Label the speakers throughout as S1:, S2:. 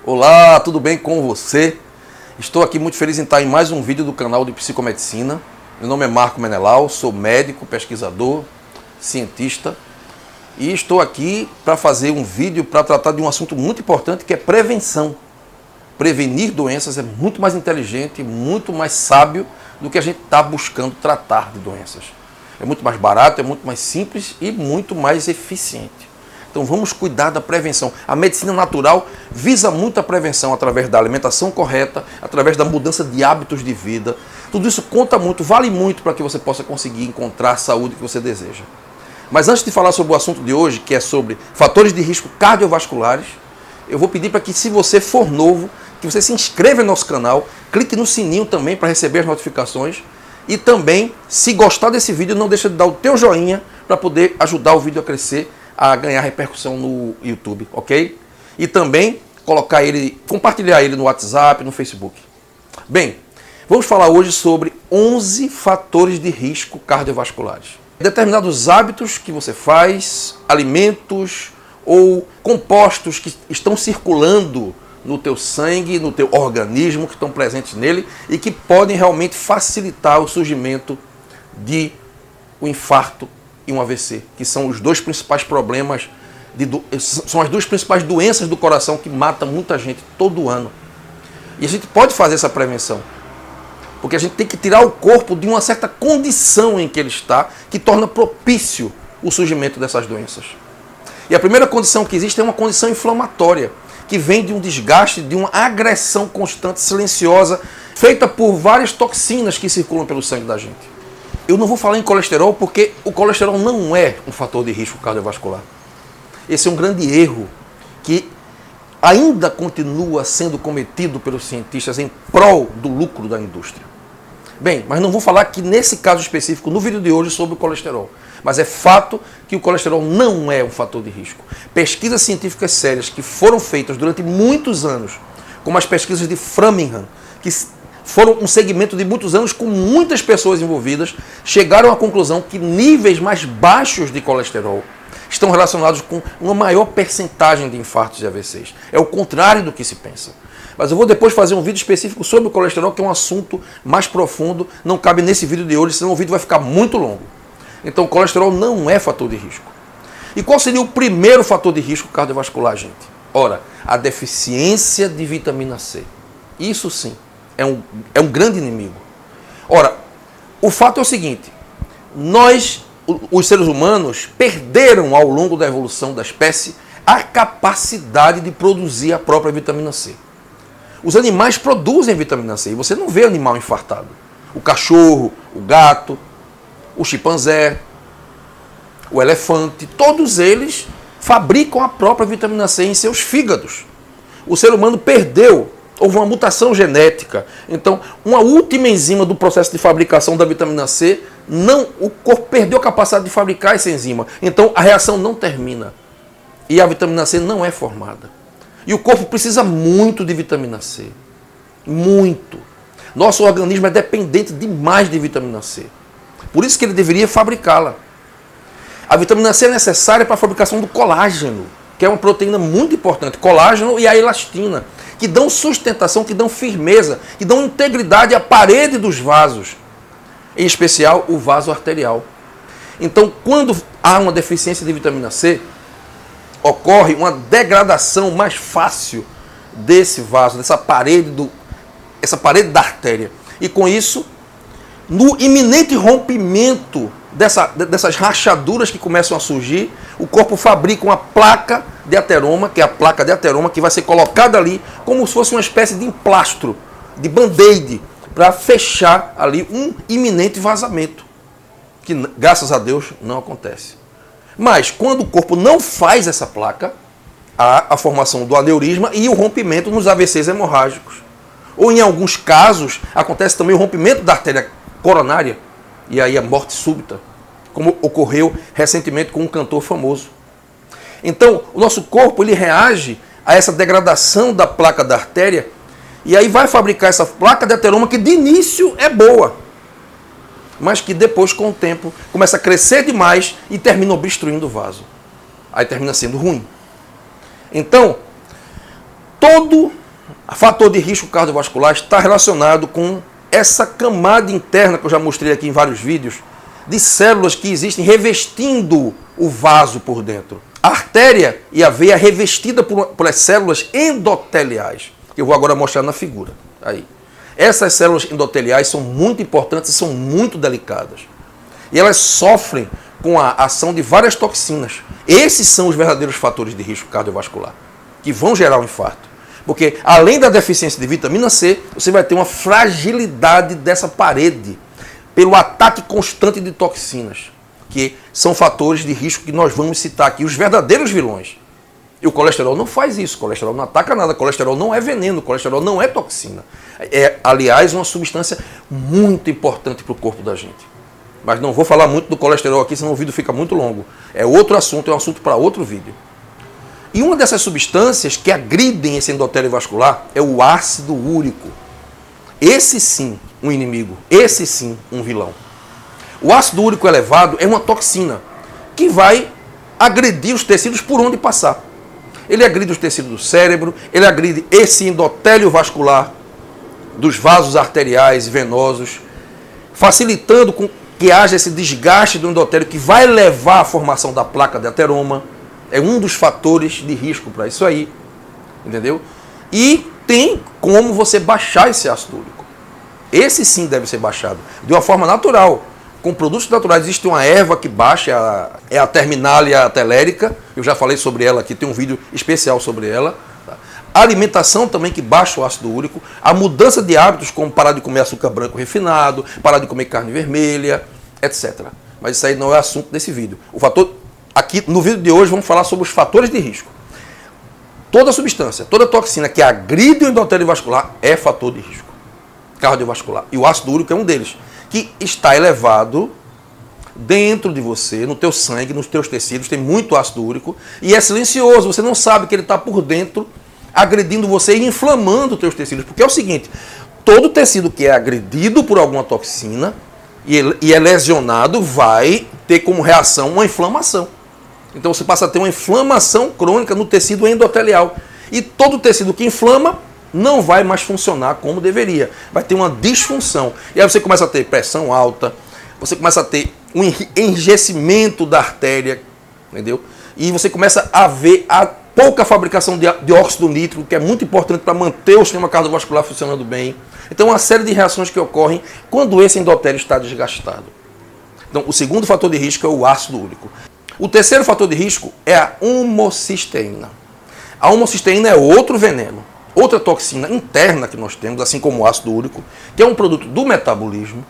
S1: Olá, tudo bem com você? Estou aqui muito feliz em estar em mais um vídeo do canal de Psicomedicina. Meu nome é Marco Menelau, sou médico, pesquisador, cientista e estou aqui para fazer um vídeo para tratar de um assunto muito importante que é prevenção. Prevenir doenças é muito mais inteligente, muito mais sábio do que a gente está buscando tratar de doenças. É muito mais barato, é muito mais simples e muito mais eficiente. Então vamos cuidar da prevenção. A medicina natural visa muito a prevenção através da alimentação correta, através da mudança de hábitos de vida. Tudo isso conta muito, vale muito para que você possa conseguir encontrar a saúde que você deseja. Mas antes de falar sobre o assunto de hoje, que é sobre fatores de risco cardiovasculares, eu vou pedir para que, se você for novo, que você se inscreva no nosso canal, clique no sininho também para receber as notificações e também, se gostar desse vídeo, não deixa de dar o teu joinha para poder ajudar o vídeo a crescer, a ganhar repercussão no YouTube, ok? E também compartilhar ele no WhatsApp, no Facebook. Bem, vamos falar hoje sobre 11 fatores de risco cardiovasculares. Determinados hábitos que você faz, alimentos ou compostos que estão circulando no teu sangue, no teu organismo, que estão presentes nele e que podem realmente facilitar o surgimento de um infarto e um AVC, que são os dois principais problemas, são as duas principais doenças do coração que matam muita gente todo ano. E a gente pode fazer essa prevenção, porque a gente tem que tirar o corpo de uma certa condição em que ele está, que torna propício o surgimento dessas doenças. E a primeira condição que existe é uma condição inflamatória, que vem de um desgaste, de uma agressão constante, silenciosa, feita por várias toxinas que circulam pelo sangue da gente. Eu não vou falar em colesterol porque o colesterol não é um fator de risco cardiovascular. Esse é um grande erro que ainda continua sendo cometido pelos cientistas em prol do lucro da indústria. Bem, mas não vou falar aqui nesse caso específico, no vídeo de hoje, sobre o colesterol. Mas é fato que o colesterol não é um fator de risco. Pesquisas científicas sérias que foram feitas durante muitos anos, como as pesquisas de Framingham, que foram um segmento de muitos anos com muitas pessoas envolvidas, chegaram à conclusão que níveis mais baixos de colesterol estão relacionados com uma maior percentagem de infartos e AVCs. É o contrário do que se pensa. Mas eu vou depois fazer um vídeo específico sobre o colesterol, que é um assunto mais profundo, não cabe nesse vídeo de hoje, senão o vídeo vai ficar muito longo. Então o colesterol não é fator de risco. E qual seria o primeiro fator de risco cardiovascular, gente? Ora, a deficiência de vitamina C. Isso sim é um grande inimigo. Ora, o fato é o seguinte: nós, os seres humanos, perderam ao longo da evolução da espécie a capacidade de produzir a própria vitamina C. Os animais produzem vitamina C e você não vê animal infartado. O cachorro, o gato, o chimpanzé, o elefante, todos eles fabricam a própria vitamina C em seus fígados. O ser humano perdeu. Houve uma mutação genética. Então, uma última enzima do processo de fabricação da vitamina C, o corpo perdeu a capacidade de fabricar essa enzima. Então, a reação não termina. E a vitamina C não é formada. E o corpo precisa muito de vitamina C. Muito. Nosso organismo é dependente demais de vitamina C. Por isso que ele deveria fabricá-la. A vitamina C é necessária para a fabricação do colágeno, que é uma proteína muito importante. Colágeno e a elastina, que dão sustentação, que dão firmeza, que dão integridade à parede dos vasos, em especial o vaso arterial. Então, quando há uma deficiência de vitamina C, ocorre uma degradação mais fácil desse vaso, dessa parede, essa parede da artéria. E com isso, no iminente rompimento dessas rachaduras que começam a surgir, o corpo fabrica uma placa de ateroma, que é a placa de ateroma, que vai ser colocada ali como se fosse uma espécie de emplastro, de band-aid, para fechar ali um iminente vazamento, que graças a Deus não acontece. Mas quando o corpo não faz essa placa, há a formação do aneurisma e o rompimento nos AVCs hemorrágicos. Ou em alguns casos, acontece também o rompimento da artéria coronária, e aí a morte súbita, como ocorreu recentemente com um cantor famoso. Então, o nosso corpo ele reage a essa degradação da placa da artéria e aí vai fabricar essa placa de ateroma que de início é boa, mas que depois, com o tempo, começa a crescer demais e termina obstruindo o vaso. Aí termina sendo ruim. Então, todo fator de risco cardiovascular está relacionado com essa camada interna que eu já mostrei aqui em vários vídeos, de células que existem revestindo o vaso por dentro. A artéria e a veia revestida por as células endoteliais, que eu vou agora mostrar na figura. Aí. Essas células endoteliais são muito importantes e são muito delicadas. E elas sofrem com a ação de várias toxinas. Esses são os verdadeiros fatores de risco cardiovascular, que vão gerar um infarto. Porque além da deficiência de vitamina C, você vai ter uma fragilidade dessa parede pelo ataque constante de toxinas, que são fatores de risco que nós vamos citar aqui, os verdadeiros vilões. E o colesterol não faz isso, o colesterol não ataca nada, o colesterol não é veneno, o colesterol não é toxina. É, aliás, uma substância muito importante para o corpo da gente. Mas não vou falar muito do colesterol aqui, senão o vídeo fica muito longo. É outro assunto, é um assunto para outro vídeo. E uma dessas substâncias que agridem esse endotélio vascular é o ácido úrico. Esse sim, um inimigo. Esse sim, um vilão. O ácido úrico elevado é uma toxina que vai agredir os tecidos por onde passar. Ele agride os tecidos do cérebro, ele agride esse endotélio vascular dos vasos arteriais e venosos, facilitando que haja esse desgaste do endotélio que vai levar à formação da placa de ateroma. É um dos fatores de risco para isso aí, entendeu? E tem como você baixar esse ácido úrico. Esse sim deve ser baixado, de uma forma natural. Com produtos naturais, existe uma erva que baixa, é a Terminalia telérica, eu já falei sobre ela aqui, tem um vídeo especial sobre ela. A alimentação também que baixa o ácido úrico, a mudança de hábitos, como parar de comer açúcar branco refinado, parar de comer carne vermelha, etc. Mas isso aí não é assunto desse vídeo. O fator, aqui no vídeo de hoje vamos falar sobre os fatores de risco. Toda substância, toda toxina que agride o endotélio vascular é fator de risco cardiovascular. E o ácido úrico é um deles, que está elevado dentro de você, no teu sangue, nos teus tecidos, tem muito ácido úrico e é silencioso, você não sabe que ele está por dentro agredindo você e inflamando os teus tecidos. Porque é o seguinte, todo tecido que é agredido por alguma toxina e é lesionado vai ter como reação uma inflamação. Então você passa a ter uma inflamação crônica no tecido endotelial. E todo tecido que inflama não vai mais funcionar como deveria. Vai ter uma disfunção. E aí você começa a ter pressão alta, você começa a ter um enrijecimento da artéria, entendeu? E você começa a ver a pouca fabricação de óxido nítrico, que é muito importante para manter o sistema cardiovascular funcionando bem. Então, uma série de reações que ocorrem quando esse endotélio está desgastado. Então, o segundo fator de risco é o ácido úrico. O terceiro fator de risco é a homocisteína. A homocisteína é outro veneno, outra toxina interna que nós temos, assim como o ácido úrico, que é um produto do metabolismo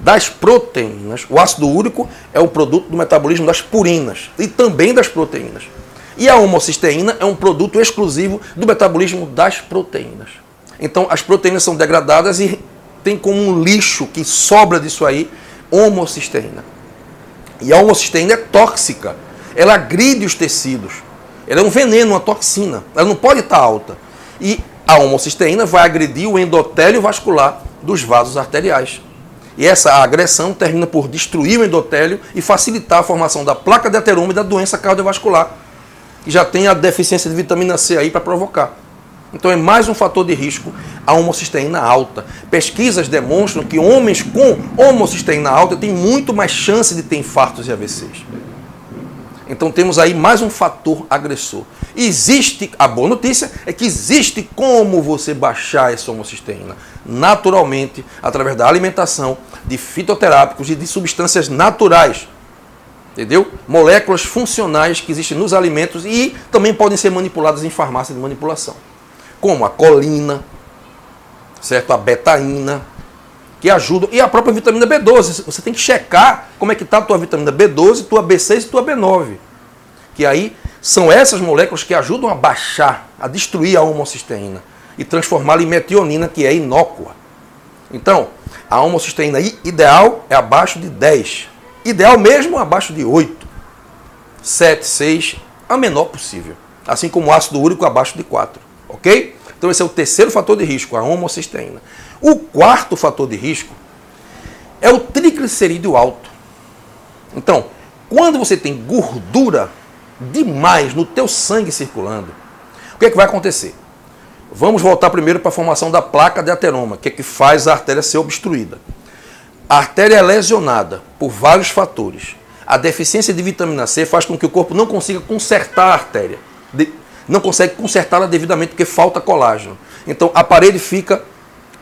S1: das proteínas. O ácido úrico é o produto do metabolismo das purinas e também das proteínas. E a homocisteína é um produto exclusivo do metabolismo das proteínas. Então, as proteínas são degradadas e tem como um lixo que sobra disso aí, homocisteína. E a homocisteína é tóxica. Ela agride os tecidos. Ela é um veneno, uma toxina. Ela não pode estar alta. E a homocisteína vai agredir o endotélio vascular dos vasos arteriais. E essa agressão termina por destruir o endotélio e facilitar a formação da placa de ateroma e da doença cardiovascular. E já tem a deficiência de vitamina C aí para provocar. Então é mais um fator de risco a homocisteína alta. Pesquisas demonstram que homens com homocisteína alta têm muito mais chance de ter infartos e AVCs. Então temos aí mais um fator agressor. Existe, a boa notícia é que existe como você baixar essa homocisteína naturalmente, através da alimentação, de fitoterápicos e de substâncias naturais. Entendeu? Moléculas funcionais que existem nos alimentos e também podem ser manipuladas em farmácia de manipulação. Como a colina, certo? A betaína, que ajudam, e a própria vitamina B12. Você tem que checar como é que está a tua vitamina B12, tua B6 e tua B9. Que aí são essas moléculas que ajudam a baixar, a destruir a homocisteína e transformá-la em metionina, que é inócua. Então, a homocisteína ideal é abaixo de 10. Ideal mesmo abaixo de 8. 7, 6, a menor possível. Assim como o ácido úrico abaixo de 4. Ok? Então esse é o terceiro fator de risco, a homocisteína. O quarto fator de risco é o triglicerídeo alto. Então, quando você tem gordura demais no teu sangue circulando, o que é que vai acontecer? Vamos voltar primeiro para a formação da placa de ateroma, que é que faz a artéria ser obstruída. A artéria é lesionada por vários fatores. A deficiência de vitamina C faz com que o corpo não consiga consertar a artéria. Não consegue consertá-la devidamente porque falta colágeno. Então a parede fica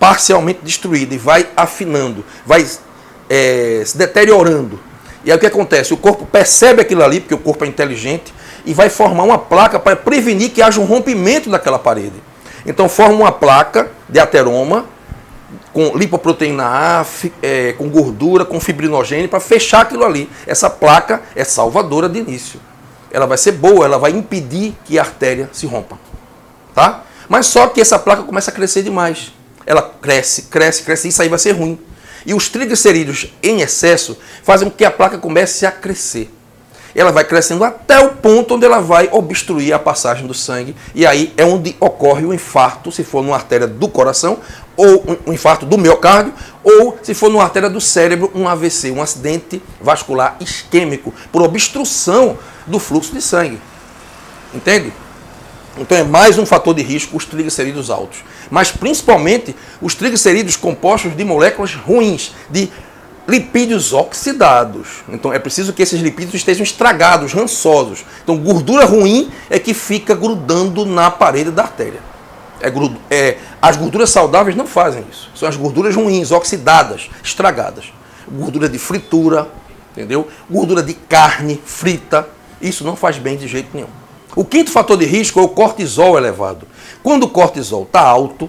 S1: parcialmente destruída e vai afinando, vai se deteriorando. E aí o que acontece? O corpo percebe aquilo ali, porque o corpo é inteligente, e vai formar uma placa para prevenir que haja um rompimento daquela parede. Então forma uma placa de ateroma, com lipoproteína A, com gordura, com fibrinogênio, para fechar aquilo ali. Essa placa é salvadora de início. Ela vai ser boa, ela vai impedir que a artéria se rompa. Tá? Mas só que essa placa começa a crescer demais. Ela cresce, e isso aí vai ser ruim. E os triglicerídeos em excesso fazem com que a placa comece a crescer. Ela vai crescendo até o ponto onde ela vai obstruir a passagem do sangue. E aí é onde ocorre o infarto, se for numa artéria do coração, ou um infarto do miocárdio, ou se for numa artéria do cérebro, um AVC, um acidente vascular isquêmico, por obstrução do fluxo de sangue. Entende? Então é mais um fator de risco os triglicerídeos altos. Mas principalmente os triglicerídeos compostos de moléculas ruins, de lipídios oxidados. Então é preciso que esses lipídios estejam estragados, rançosos. Então gordura ruim é que fica grudando na parede da artéria. As gorduras saudáveis não fazem isso. São as gorduras ruins, oxidadas, estragadas. Gordura de fritura, entendeu? Gordura de carne frita. Isso não faz bem de jeito nenhum. O quinto fator de risco é o cortisol elevado. Quando o cortisol está alto,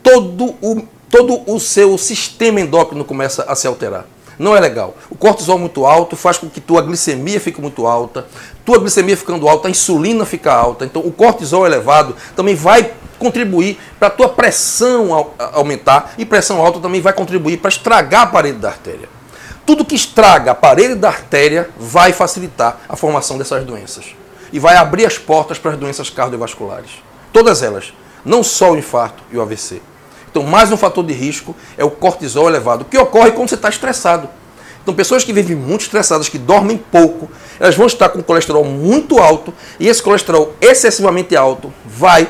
S1: todo o seu sistema endócrino começa a se alterar. Não é legal. O cortisol muito alto faz com que tua glicemia fique muito alta. Tua glicemia ficando alta, a insulina fica alta. Então o cortisol elevado também vai contribuir para a tua pressão aumentar. E pressão alta também vai contribuir para estragar a parede da artéria. Tudo que estraga a parede da artéria vai facilitar a formação dessas doenças. E vai abrir as portas para as doenças cardiovasculares. Todas elas. Não só o infarto e o AVC. Então, mais um fator de risco é o cortisol elevado, que ocorre quando você está estressado. Então, pessoas que vivem muito estressadas, que dormem pouco, elas vão estar com colesterol muito alto, e esse colesterol excessivamente alto vai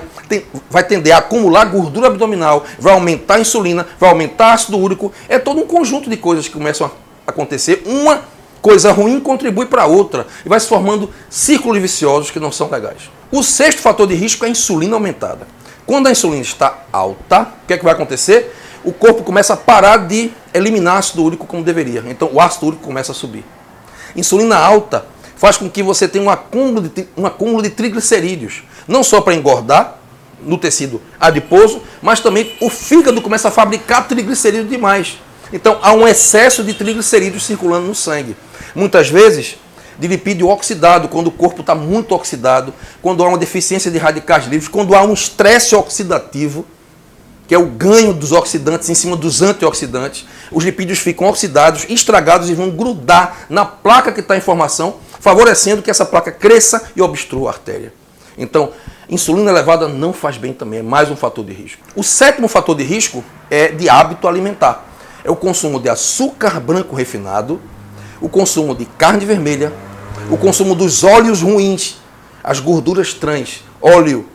S1: tender a acumular gordura abdominal, vai aumentar a insulina, vai aumentar ácido úrico. É todo um conjunto de coisas que começam a acontecer. Uma coisa ruim contribui para outra, e vai se formando círculos viciosos que não são legais. O sexto fator de risco é a insulina aumentada. Quando a insulina está alta, o que é que vai acontecer? O corpo começa a parar de eliminar ácido úrico como deveria. Então o ácido úrico começa a subir. Insulina alta faz com que você tenha um acúmulo de triglicerídeos. Não só para engordar no tecido adiposo, mas também o fígado começa a fabricar triglicerídeos demais. Então há um excesso de triglicerídeos circulando no sangue. Muitas vezes de lipídio oxidado, quando o corpo está muito oxidado, quando há uma deficiência de radicais livres, quando há um estresse oxidativo, que é o ganho dos oxidantes em cima dos antioxidantes, os lipídios ficam oxidados, estragados e vão grudar na placa que está em formação, favorecendo que essa placa cresça e obstrua a artéria. Então, insulina elevada não faz bem também, é mais um fator de risco. O sétimo fator de risco é de hábito alimentar. É o consumo de açúcar branco refinado, o consumo de carne vermelha, o consumo dos óleos ruins, as gorduras trans, óleo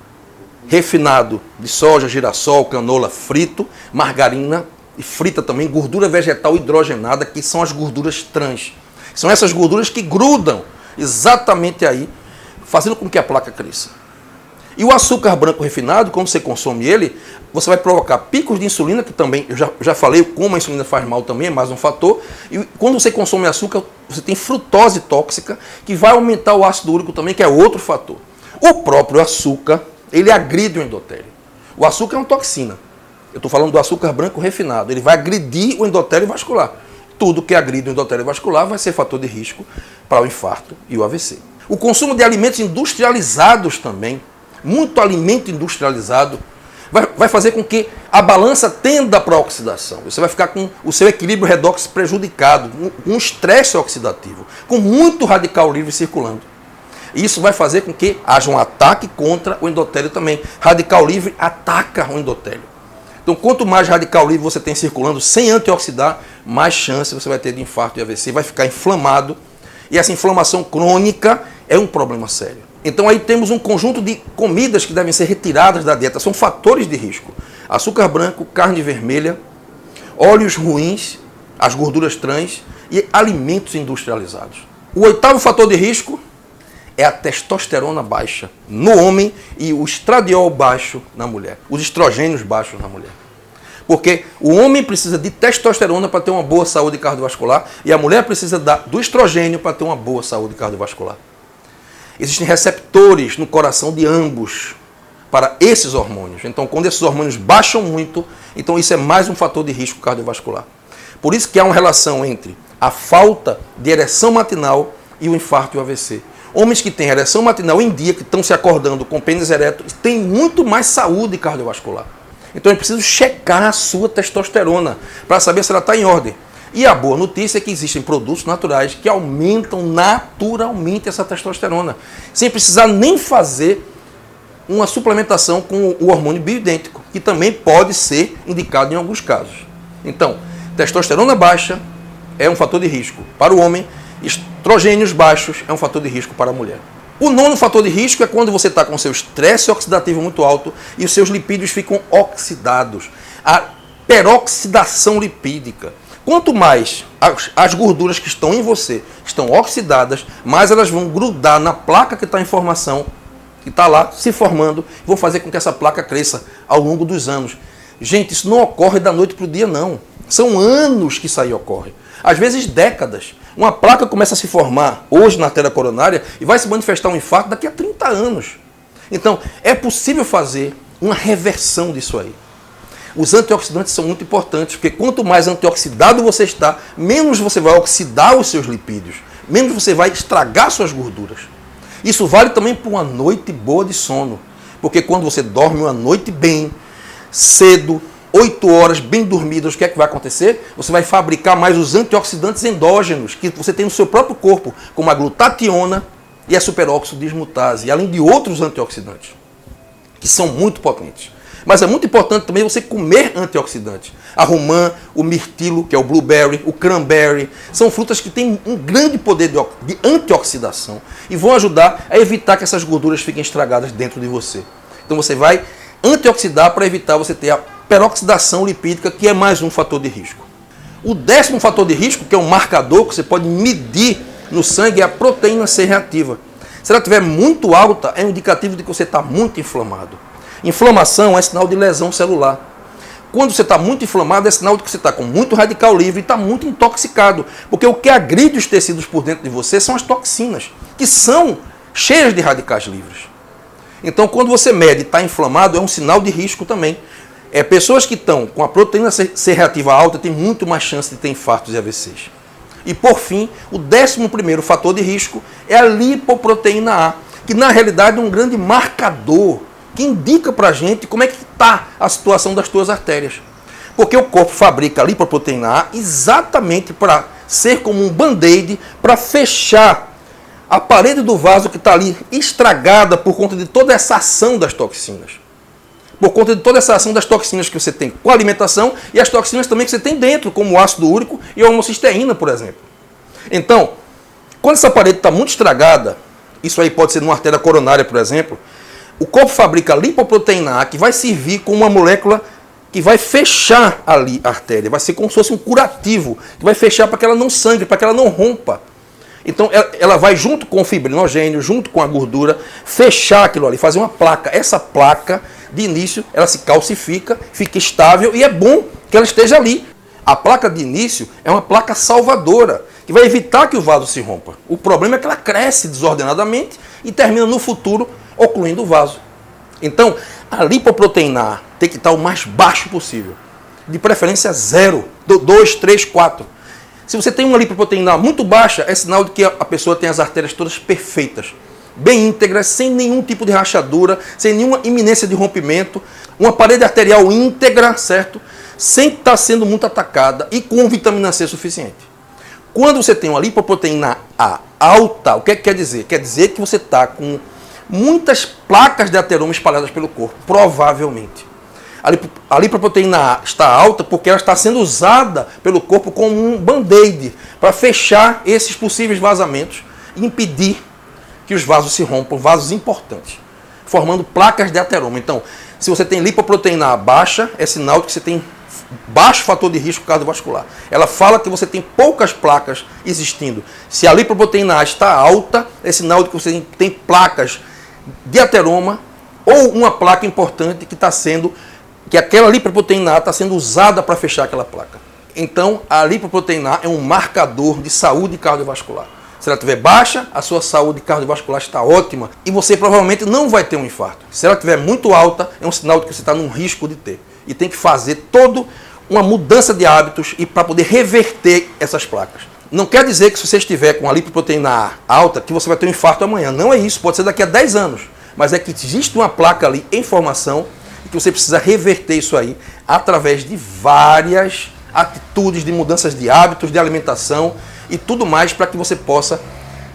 S1: refinado de soja, girassol, canola frito, margarina e frita também, gordura vegetal hidrogenada, que são as gorduras trans. São essas gorduras que grudam exatamente aí, fazendo com que a placa cresça. E o açúcar branco refinado, quando você consome ele, você vai provocar picos de insulina, que também, eu já falei como a insulina faz mal também, é mais um fator. E quando você consome açúcar, você tem frutose tóxica, que vai aumentar o ácido úrico também, que é outro fator. O próprio açúcar, ele agride o endotélio. O açúcar é uma toxina. Eu estou falando do açúcar branco refinado. Ele vai agredir o endotélio vascular. Tudo que agride o endotélio vascular vai ser fator de risco para o infarto e o AVC. O consumo de alimentos industrializados também, muito alimento industrializado, vai fazer com que a balança tenda para a oxidação. Você vai ficar com o seu equilíbrio redox prejudicado, com um estresse oxidativo, com muito radical livre circulando. Isso vai fazer com que haja um ataque contra o endotélio também. Radical livre ataca o endotélio. Então, quanto mais radical livre você tem circulando sem antioxidar, mais chance você vai ter de infarto e AVC, vai ficar inflamado. E essa inflamação crônica é um problema sério. Então aí temos um conjunto de comidas que devem ser retiradas da dieta. São fatores de risco. Açúcar branco, carne vermelha, óleos ruins, as gorduras trans e alimentos industrializados. O 8º fator de risco é a testosterona baixa no homem e o estradiol baixo na mulher. Os estrogênios baixos na mulher. Porque o homem precisa de testosterona para ter uma boa saúde cardiovascular e a mulher precisa do estrogênio para ter uma boa saúde cardiovascular. Existem receptores no coração de ambos para esses hormônios. Então, quando esses hormônios baixam muito, então isso é mais um fator de risco cardiovascular. Por isso que há uma relação entre a falta de ereção matinal e o infarto e o AVC. Homens que têm ereção matinal em dia, que estão se acordando com pênis ereto, têm muito mais saúde cardiovascular. Então é preciso checar a sua testosterona para saber se ela está em ordem. E a boa notícia é que existem produtos naturais que aumentam naturalmente essa testosterona, sem precisar nem fazer uma suplementação com o hormônio bioidêntico, que também pode ser indicado em alguns casos. Então, testosterona baixa é um fator de risco para o homem, estrogênios baixos é um fator de risco para a mulher. O 9º fator de risco é quando você está com seu estresse oxidativo muito alto e os seus lipídios ficam oxidados. A peroxidação lipídica. Quanto mais as gorduras que estão em você estão oxidadas, mais elas vão grudar na placa que está em formação, que está lá se formando, e vão fazer com que essa placa cresça ao longo dos anos. Gente, isso não ocorre da noite para o dia, não. São anos que isso aí ocorre. Às vezes décadas. Uma placa começa a se formar hoje na artéria coronária e vai se manifestar um infarto daqui a 30 anos. Então, é possível fazer uma reversão disso aí. Os antioxidantes são muito importantes, porque quanto mais antioxidado você está, menos você vai oxidar os seus lipídios, menos você vai estragar suas gorduras. Isso vale também para uma noite boa de sono, porque quando você dorme uma noite bem, cedo, 8 horas bem dormidas, o que é que vai acontecer? Você vai fabricar mais os antioxidantes endógenos que você tem no seu próprio corpo, como a glutationa e a superóxido dismutase, além de outros antioxidantes, que são muito potentes. Mas é muito importante também você comer antioxidantes. A romã, o mirtilo, que é o blueberry, o cranberry, são frutas que têm um grande poder de antioxidação e vão ajudar a evitar que essas gorduras fiquem estragadas dentro de você. Então você vai antioxidar para evitar você ter a peroxidação lipídica, que é mais um fator de risco. O 10º fator de risco, que é um marcador que você pode medir no sangue, é a proteína C reativa. Se ela estiver muito alta, é um indicativo de que você está muito inflamado. Inflamação é sinal de lesão celular. Quando você está muito inflamado, é sinal de que você está com muito radical livre e está muito intoxicado. Porque o que agride os tecidos por dentro de você são as toxinas, que são cheias de radicais livres. Então, quando você mede e está inflamado, é um sinal de risco também. Pessoas que estão com a proteína C reativa alta têm muito mais chance de ter infartos e AVCs. E, por fim, o 11º fator de risco é a lipoproteína A, que na realidade é um grande marcador que indica para a gente como é que está a situação das tuas artérias. Porque o corpo fabrica a lipoproteína A exatamente para ser como um band-aid, para fechar a parede do vaso que está ali estragada por conta de toda essa ação das toxinas. Por conta de toda essa ação das toxinas que você tem com a alimentação e as toxinas também que você tem dentro, como o ácido úrico e a homocisteína, por exemplo. Então, quando essa parede está muito estragada, isso aí pode ser numa artéria coronária, por exemplo, o corpo fabrica lipoproteína A, que vai servir como uma molécula que vai fechar ali a artéria, vai ser como se fosse um curativo, que vai fechar para que ela não sangre, para que ela não rompa. Então ela vai junto com o fibrinogênio, junto com a gordura, fechar aquilo ali, fazer uma placa. Essa placa, de início, ela se calcifica, fica estável e é bom que ela esteja ali. A placa de início é uma placa salvadora, que vai evitar que o vaso se rompa. O problema é que ela cresce desordenadamente e termina no futuro ocluindo o vaso. Então, a lipoproteína A tem que estar o mais baixo possível. De preferência 0, 2, 3, 4. Se você tem uma lipoproteína muito baixa, é sinal de que a pessoa tem as artérias todas perfeitas, bem íntegras, sem nenhum tipo de rachadura, sem nenhuma iminência de rompimento, uma parede arterial íntegra, certo? Sem estar sendo muito atacada e com vitamina C suficiente. Quando você tem uma lipoproteína A alta, o que quer dizer? Quer dizer que você está com muitas placas de ateroma espalhadas pelo corpo, provavelmente. A lipoproteína A está alta porque ela está sendo usada pelo corpo como um band-aid para fechar esses possíveis vazamentos e impedir que os vasos se rompam, vasos importantes, formando placas de ateroma. Então, se você tem lipoproteína A baixa, é sinal de que você tem baixo fator de risco cardiovascular. Ela fala que você tem poucas placas existindo. Se a lipoproteína A está alta, é sinal de que você tem placas de ateroma ou uma placa importante que aquela lipoproteína A está sendo usada para fechar aquela placa. Então, a lipoproteína A é um marcador de saúde cardiovascular. Se ela estiver baixa, a sua saúde cardiovascular está ótima e você provavelmente não vai ter um infarto. Se ela estiver muito alta, é um sinal de que você está num risco de ter. E tem que fazer toda uma mudança de hábitos e para poder reverter essas placas. Não quer dizer que se você estiver com a lipoproteína A alta, que você vai ter um infarto amanhã. Não é isso, pode ser daqui a 10 anos. Mas é que existe uma placa ali em formação e que você precisa reverter isso aí através de várias atitudes de mudanças de hábitos, de alimentação e tudo mais para que você possa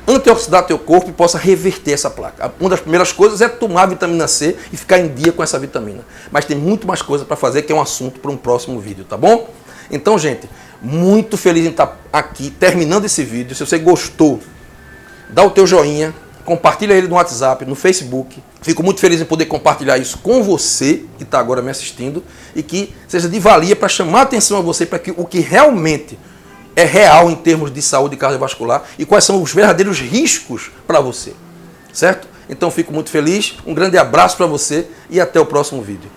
S1: antioxidar teu corpo e possa reverter essa placa. Uma das primeiras coisas é tomar vitamina C e ficar em dia com essa vitamina. Mas tem muito mais coisa para fazer, que é um assunto para um próximo vídeo, tá bom? Então, gente, muito feliz em estar aqui terminando esse vídeo. Se você gostou, dá o teu joinha, compartilha ele no WhatsApp, no Facebook. Fico muito feliz em poder compartilhar isso com você que está agora me assistindo e que seja de valia para chamar a atenção a você para que o que realmente é real em termos de saúde cardiovascular e quais são os verdadeiros riscos para você, certo? Então fico muito feliz, um grande abraço para você e até o próximo vídeo.